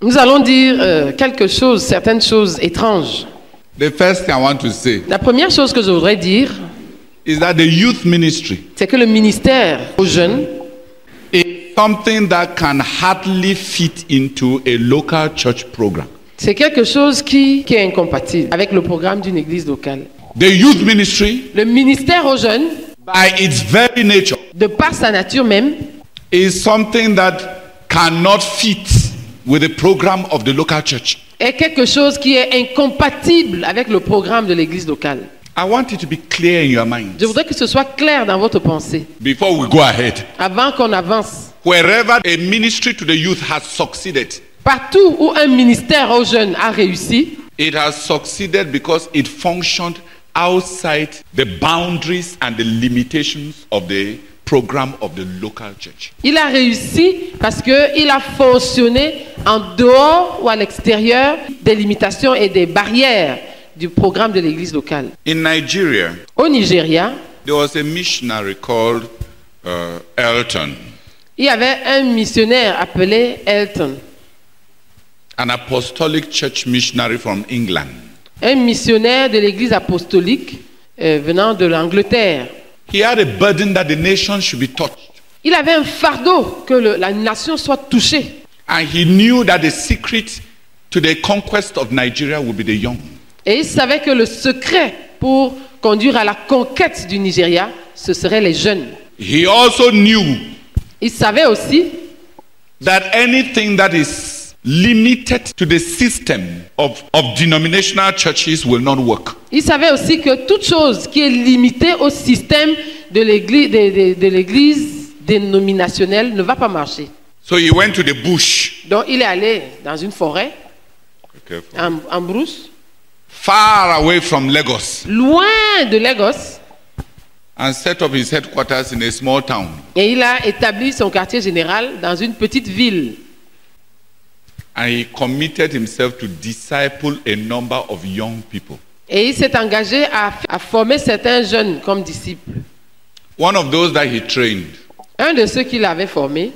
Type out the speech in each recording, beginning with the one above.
Nous allons dire certaines choses étranges. The first thing I want to say La première chose que je voudrais dire, is that the youth ministry c'est que le ministère aux jeunes is something that can hardly fit into a local church program. c'est quelque chose qui est incompatible avec le programme d'une église locale. The youth ministry, Le ministère aux jeunes, by its very nature, de par sa nature même, is something that cannot fit with the program of the local church. est quelque chose qui est incompatible avec le programme de l'église locale. I want it to be clear in your mind Je voudrais que ce soit clair dans votre pensée, before we go ahead. avant qu'on avance. Wherever a ministry to the youth has succeeded, Partout où un ministère aux jeunes a réussi, it has succeeded because it functioned outside the boundaries and the limitations of the program of the local church. il a réussi parce qu'il a fonctionné en dehors ou à l'extérieur des limitations et des barrières du programme de l'église locale. In Nigeria, Au Nigeria, there was a missionary called Elton, il y avait un missionnaire appelé Elton, an apostolic church missionary from England. un missionnaire de l'église apostolique venant de l'Angleterre. He had a burden that the nation should be touched. Il avait un fardeau que la nation soit touchée. And he knew that the secret to the conquest of Nigeria would be the young. Et il savait que le secret pour conduire à la conquête du Nigeria, ce seraient les jeunes. He also knew Il savait aussi that anything that is limited to the system of denominational churches will not work. Il savait aussi que toute chose qui est limitée au système de l'église dénominationnelle ne va pas marcher. So he went to the bush, Donc il est allé dans une forêt, careful, en brousse, far away from Lagos, loin de Lagos, and set up his headquarters in a small town. et il a établi son quartier général dans une petite ville. And he committed himself to disciple a number of young people. Et il s'est engagé à former certains jeunes comme disciples. One of those that he trained Un de ceux qu'il avait formés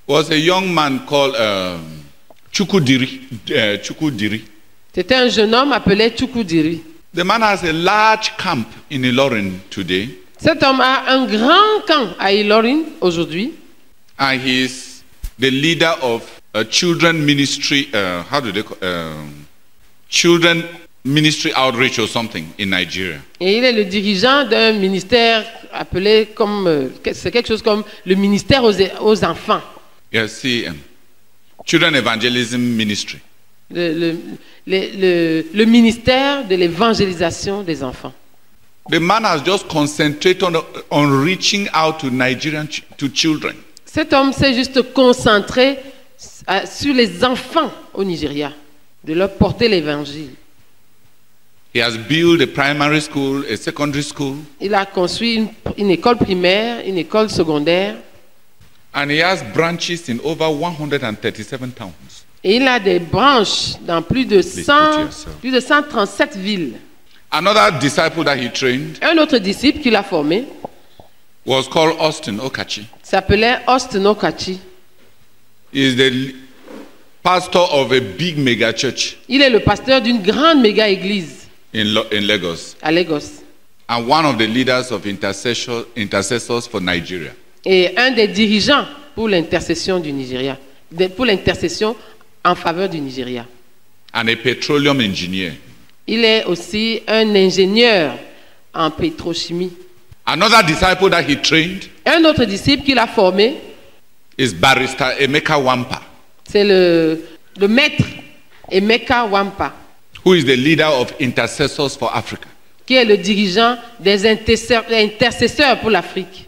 was a young man called Chukudiri. c'était un jeune homme appelé Chukudiri. The man has a large camp in Ilorin today, Cet homme a un grand camp à Ilorin aujourd'hui. and he is the leader of a children ministry. Children ministry outreach or something in Nigeria. Et il est le dirigeant d'un ministère appelé comme c'est quelque chose comme le ministère aux enfants. Yes, CM. Children Evangelism Ministry. Le ministère de l'évangélisation des enfants. The man has just concentrated on reaching out to to children. Cet homme s'est juste concentré sur les enfants au Nigeria, de leur porter l'évangile. He has built a primary school, a secondary school, Il a construit une école primaire, une école secondaire, and he has branches in over 137 towns. et il a des branches dans plus de 137 villes. Another disciple that he trained Un autre disciple qu'il a formé was called Austin Okachi. s'appelait Austin Okachi. He is the pastor of a big mega church Il est le pasteur d'une grande méga église in Lagos, à Lagos and one of the leaders of intercessors for Nigeria. et un des dirigeants pour l'intercession du Nigeria, pour l'intercession en faveur du Nigeria. And a petroleum engineer. Il est aussi un ingénieur en pétrochimie. Another disciple that he trained Un autre disciple qu'il a formé, is Barrister Emeka Wampa, c'est le maître Emeka Wampa, who is the leader of Intercessors for Africa. qui est le dirigeant des intercesseurs pour l'Afrique.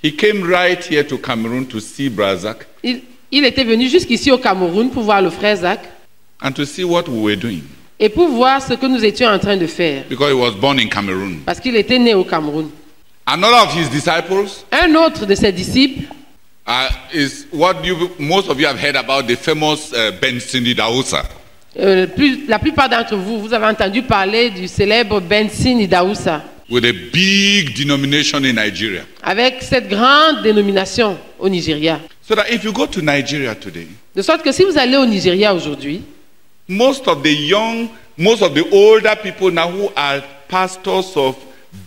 He came right here to Cameroon to see Brazak Il était venu jusqu'ici au Cameroun pour voir le frère Zach and to see what we were doing, et pour voir ce que nous étions en train de faire, because he was born in Cameroon. parce qu'il était né au Cameroun. Another of his disciples Un autre de ses disciples is what most of you have heard about, the famous Benson Idahosa. La plupart d'entre vous, vous avez entendu parler du célèbre Benson Idahosa, with a big denomination in Nigeria. avec cette grande dénomination au Nigeria. So that if you go to Nigeria today, De sorte que si vous allez au Nigeria aujourd'hui, most of the older people now who are pastors of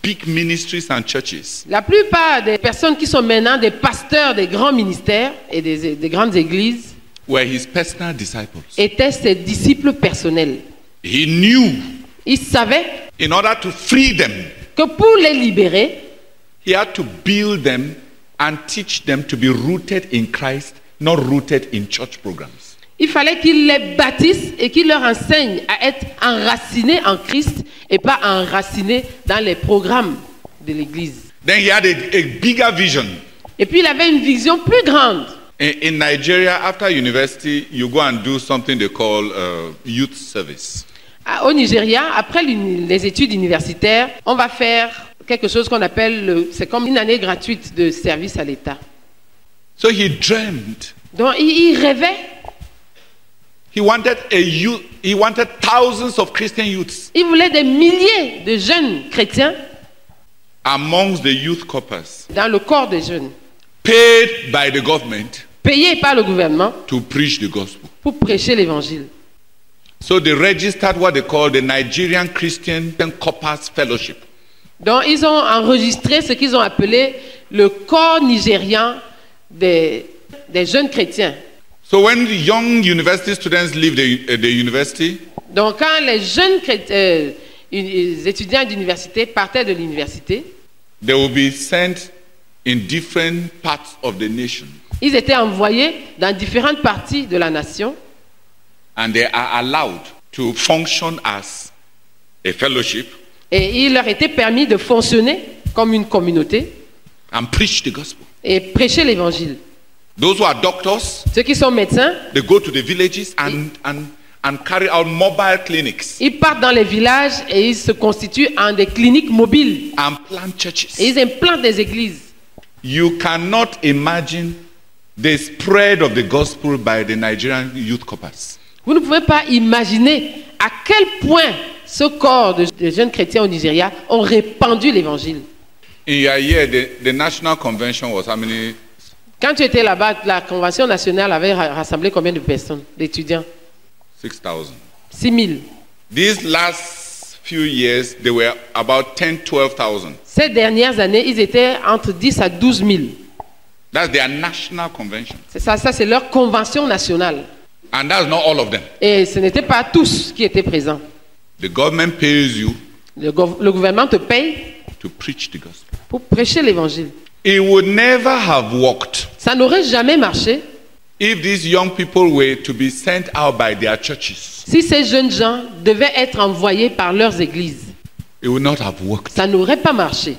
big ministries and churches, la plupart des personnes qui sont maintenant des pasteurs des grands ministères et des grandes églises were his personal disciples. étaient ses disciples personnels. He knew Il savait in order to free them, que pour les libérer, he had to build them and teach them to be rooted in Christ, not rooted in church programs. il fallait qu'il les bâtisse et qu'il leur enseigne à être enracinés en Christ et pas enracinés dans les programmes de l'Église. Then he had a bigger vision. Et puis il avait une vision plus grande. In Nigeria, after university, you go and do something they call youth service. Au Nigeria, après les études universitaires, on va faire quelque chose qu'on appelle, c'est comme une année gratuite de service à l'État. So he dreamed. Donc il rêvait. He wanted thousands of Christian youths Il voulait des milliers de jeunes chrétiens amongst the youth corpus, dans le corps des jeunes, paid by the government payés par le gouvernement to preach the gospel. pour prêcher l'évangile. So they registered what they call the Nigerian Christian Corpus Fellowship. Donc ils ont enregistré ce qu'ils ont appelé le corps nigérian des jeunes chrétiens. So when the young university students leave the university, Donc quand les jeunes étudiants d'université partaient de l'université, they will be sent in different parts of the nation. ils étaient envoyés dans différentes parties de la nation And they are allowed to function as a fellowship et il leur était permis de fonctionner comme une communauté and preach the gospel. et prêcher l'évangile. Those who are doctors, Ceux qui sont médecins, they go to the villages and carry out mobile clinics ils partent dans les villages et ils se constituent en des cliniques mobiles and plant et churches. ils implantent des églises. You cannot imagine the spread of the gospel by the Nigerian youth corpus. Vous ne pouvez pas imaginer à quel point ce corps de jeunes chrétiens au Nigeria ont répandu l'évangile. In your year, the national convention was how many? Quand tu étais là-bas, la Convention nationale avait rassemblé combien de personnes, d'étudiants? 6,000. 6 000. These last few years, they were about 10, 12,000. Ces dernières années, ils étaient entre 10 à 12 000. That's their national convention. C'est ça c'est leur convention nationale. And that's not all of them. Et ce n'étaient pas tous qui étaient présents. The government pays you Le gouvernement te paye to preach the gospel. pour prêcher l'évangile. It would never have worked Ça n'aurait jamais marché if these young people were to be sent out by their churches. si ces jeunes gens devaient être envoyés par leurs églises. It would not have worked. Ça n'aurait pas marché.